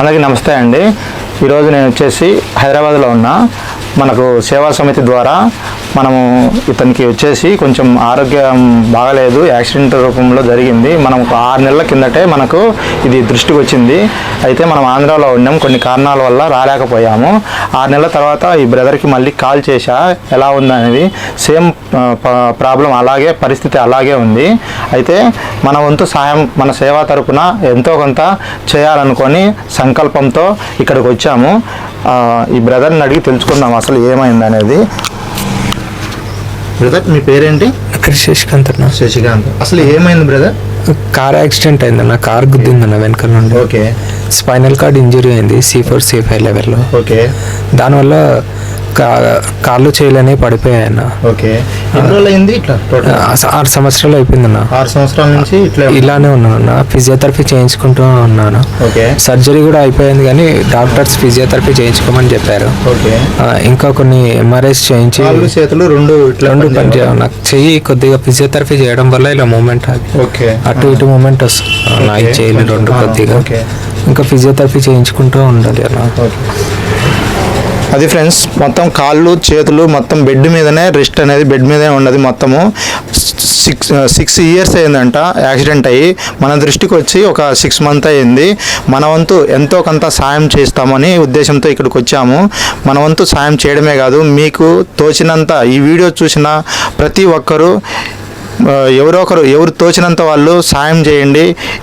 అలాగే నమస్తే అండి. ఈరోజు నేను వచ్చేసి హైదరాబాద్లో ఉన్న మనకు సేవా సమితి ద్వారా మనము ఇతనికి వచ్చేసి కొంచెం ఆరోగ్యం బాగలేదు, యాక్సిడెంట్ రూపంలో జరిగింది. మనం 6 నెలల కిందటే మనకు ఇది దృష్టికి వచ్చింది. అయితే మనం ఆంధ్రాలో ఉన్నాం, కొన్ని కారణాల వల్ల రాలేకపోయాము. 6 నెలల తర్వాత ఈ బ్రదర్కి మళ్ళీ కాల్ చేశా ఎలా ఉందనేది. సేమ్ ప్రాబ్లం అలాగే, పరిస్థితి అలాగే ఉంది. అయితే మన వంతు సాయం మన సేవా తరపున ఎంతో కొంత చేయాలనుకొని సంకల్పంతో ఇక్కడికి వచ్చాము. ఈ బ్రదర్ని అడిగి తెలుసుకుందాం అసలు ఏమైంది అనేది. బ్రదర్ మీ పేరేంటి? శశికాంత్ అన్న. శశికాంత్, అసలు ఏమైంది బ్రదర్? కార్ యాక్సిడెంట్ అయిందన్న, కార్ గుద్దిందన్న వెనకాల నుండి. ఓకే. స్పైనల్ కార్డ్ ఇంజరీ అయింది, C4 C5 లెవెల్లో. ఓకే. దానివల్ల కాళ్ళు చేయలేని పడిపోయాయన్న. ఓకే. ఎన్ని రోజులు అయింది ఇట్లా? 6 సంవత్సరాలు అయిపోయిందన్న. 6 సంవత్సరాల నుంచి ఇలానే ఉన్నాను. ఫిజియోథెరపీ చేయించుకుంటూ ఉన్నాను. ఓకే. సర్జరీ కూడా అయిపోయింది కానీ డాక్టర్స్ ఫిజియోథెరపీ చేయించుకోమని చెప్పారు. ఓకే. ఇంకా కొన్ని MRIs చేయించి చేతులు రెండు పని చేయాలి. నాకు చెయ్యి కొద్దిగా ఫిజియోథెరపీ చేయడం వల్ల ఇలా మూమెంట్ ఓకే అటు ఇటు మూమెంట్ వస్తుంది. నాకు చేయలేదు రెండు కొద్దిగా. ఇంకా ఫిజియోథెరపీ చేయించుకుంటూ ఉండాలి అలా. అది ఫ్రెండ్స్, మొత్తం కాళ్ళు చేతులు మొత్తం బెడ్ మీదనే, రెస్ట్ అనేది బెడ్ మీదనే ఉన్నది. మొత్తము 6 years అయిందంట యాక్సిడెంట్ అయ్యి. మన దృష్టికి వచ్చి ఒక 6 months అయింది. మన వంతు ఎంతో కొంత సాయం చేస్తామని ఉద్దేశంతో ఇక్కడికి వచ్చాము. మన వంతు సాయం చేయడమే కాదు, మీకు తోచినంత ఈ వీడియో చూసిన ప్రతి ఒక్కరూ ఎవరు తోచినంత వాళ్ళు సాయం చేయండి.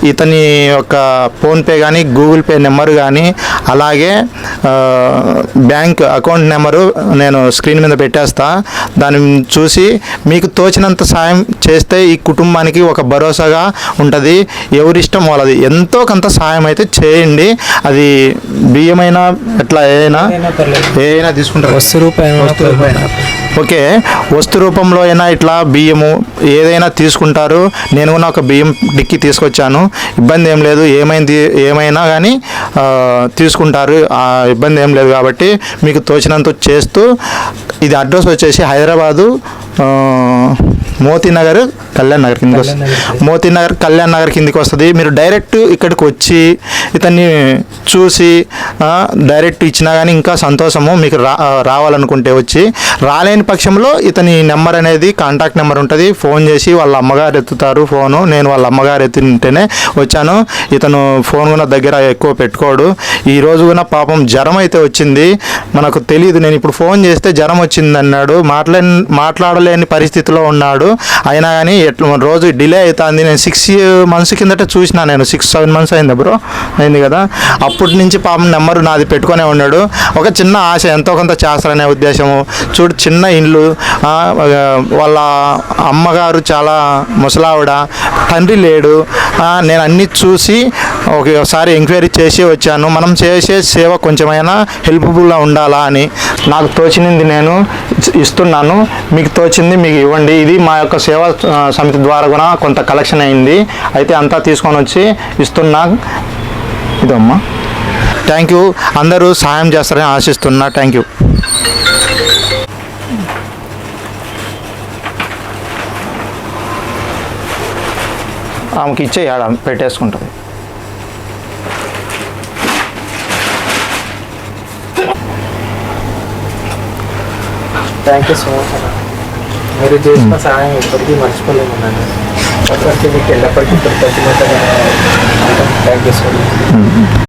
ఇతని యొక్క ఫోన్పే కానీ గూగుల్ పే నెంబర్ కానీ అలాగే బ్యాంక్ అకౌంట్ నెంబరు నేను స్క్రీన్ మీద పెట్టేస్తా. దాన్ని చూసి మీకు తోచినంత సాయం చేస్తే ఈ కుటుంబానికి ఒక భరోసాగా ఉంటుంది. ఎవరిష్టం వాళ్ళది. ఎంతో కొంత సాయం అయితే చేయండి. అది బియ్యమైనా ఎట్లా ఏదైనా తీసుకుంటారు. వస్తు రూపాయన ఓకే. వస్తు రూపంలో అయినా ఇట్లా బియ్యము ఏదైనా తీసుకుంటారు. నేను కూడా ఒక బియ్యం డిక్కి తీసుకొచ్చాను. ఇబ్బంది ఏం లేదు. ఏమైనా కానీ తీసుకుంటారు. ఇబ్బంది ఏం లేదు. కాబట్టి మీకు తోచినంత చేస్తూ, ఇది అడ్రస్ వచ్చేసి హైదరాబాదు మోతీనగర్ కళ్యాణ్ నగర్ కిందకి వస్తుంది. మోతీనగర్ కళ్యాణ్ నగర్ కిందకి వస్తుంది. మీరు డైరెక్ట్ ఇక్కడికి వచ్చి ఇతన్ని చూసి డైరెక్ట్ ఇచ్చినా కానీ ఇంకా సంతోషము. మీకు రావాలనుకుంటే వచ్చి, రాలేని పక్షంలో ఇతని నెంబర్ అనేది కాంటాక్ట్ నెంబర్ ఉంటుంది. ఫోన్ చేసి వాళ్ళ అమ్మగారు ఎత్తుతారు ఫోను. నేను వాళ్ళ అమ్మగారు ఎత్తింటేనే వచ్చాను. ఇతను ఫోన్ కూడా దగ్గర ఎక్కువ పెట్టుకోడు. ఈరోజు కూడా పాపం జ్వరం అయితే వచ్చింది. మనకు తెలియదు. నేను ఇప్పుడు ఫోన్ చేస్తే జ్వరం వచ్చింది అన్నాడు. మాట్లాడలేని పరిస్థితిలో ఉన్నాడు. అయినా కానీ రోజు డిలే అవుతుంది. నేను 6 months కిందట చూసినా. నేను 6-7 months అయింది బ్రో, అయింది కదా. అప్పటి నుంచి పాపం నెంబరు నాది పెట్టుకునే ఉన్నాడు. ఒక చిన్న ఆశ, ఎంతో కొంత చేస్తారనే ఉద్దేశము. చూడు, చిన్న ఇల్లు, వాళ్ళ అమ్మగారు చాలా ముసలావిడ, తండ్రి లేడు. నేను అన్నీ చూసి ఒకసారి ఎంక్వైరీ చేసి వచ్చాను. మనం చేసే సేవ కొంచెమైనా హెల్ప్ఫుల్గా ఉండాలా అని నాకు తోచినది నేను ఇస్తున్నాను. మీకు తోచింది మీకు ఇవ్వండి. ఇది మా యొక్క సేవా సమితి ద్వారా కూడా కొంత కలెక్షన్ అయింది. అయితే అంతా తీసుకొని వచ్చి ఇస్తున్నా. ఇదమ్మా. Thank you. అందరూ సహాయం చేస్తారని ఆశిస్తున్నా. Thank you. ఆమెకి ఇచ్చే పెట్టేసుకుంటుంది. థ్యాంక్ యూ సో మచ్ అన్న. మీరు చేసిన సహాయం ఎప్పటికీ మర్చిపోలేము నన్ను. ఎప్పటికీ మీకు ఎల్లప్పటికీ కృతజ్ఞతగా. Thank you so much.